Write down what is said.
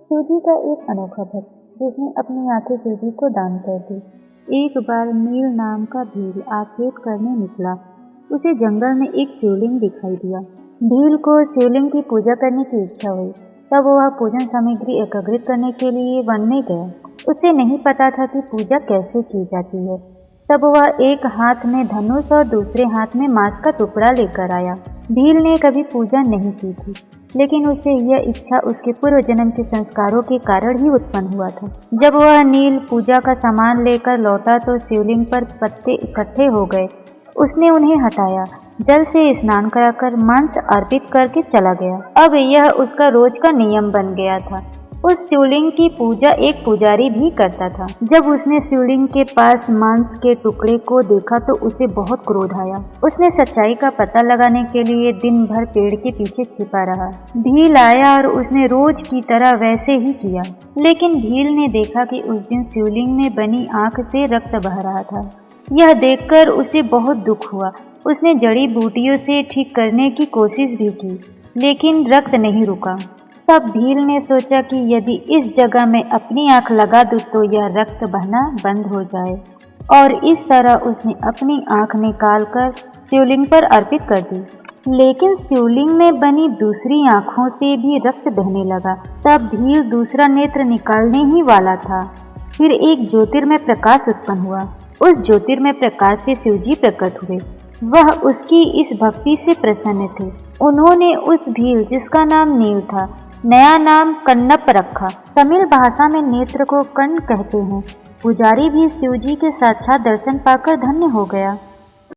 शिवजी का एक अनोखा भक्त जिसने अपनी आंखें शिवजी को दान कर दी। एक बार नील नाम का भील आखेट करने निकला। उसे जंगल में एक शिवलिंग दिखाई दिया। भील को शिवलिंग की पूजा करने की इच्छा हुई। तब वह पूजन सामग्री एकत्रित करने के लिए वन में गया। उसे नहीं पता था कि पूजा कैसे की जाती है। तब वह एक हाथ में धनुष और दूसरे हाथ में मांस का टुकड़ा लेकर आया। भील ने कभी पूजा नहीं की थी, लेकिन उसे यह इच्छा उसके पूर्व जन्म के संस्कारों के कारण ही उत्पन्न हुआ था। जब वह नील पूजा का सामान लेकर लौटा तो शिवलिंग पर पत्ते इकट्ठे हो गए। उसने उन्हें हटाया, जल से स्नान कराकर मांस अर्पित करके चला गया। अब यह उसका रोज का नियम बन गया था। उस शिवलिंग की पूजा एक पुजारी भी करता था। जब उसने शिवलिंग के पास मांस के टुकड़े को देखा तो उसे बहुत क्रोध आया। उसने सच्चाई का पता लगाने के लिए दिन भर पेड़ के पीछे छिपा रहा। भील आया और उसने रोज की तरह वैसे ही किया, लेकिन भील ने देखा कि उस दिन शिवलिंग में बनी आंख से रक्त बह रहा था। यह देखकर उसे बहुत दुख हुआ। उसने जड़ी बूटियों से ठीक करने की कोशिश भी की, लेकिन रक्त नहीं रुका। तब भील ने सोचा कि यदि इस जगह में अपनी आंख लगा दूं तो यह रक्त बहना बंद हो जाए, और इस तरह उसने अपनी आंख निकालकर शिवलिंग पर अर्पित कर दी। लेकिन शिवलिंग में बनी दूसरी आंखों से भी रक्त बहने लगा। तब भील दूसरा नेत्र निकालने ही वाला था। फिर एक ज्योतिर्मय प्रकाश उत्पन्न हुआ। उस ज्योतिर्मय प्रकाश से शिवजी प्रकट हुए। वह उसकी इस भक्ति से प्रसन्न थे। उन्होंने उस भील, जिसका नाम नील था, नया नाम कण्णप रखा। तमिल भाषा में नेत्र को कण कहते हैं। पुजारी भी शिवजी के साक्षात दर्शन पाकर धन्य हो गया।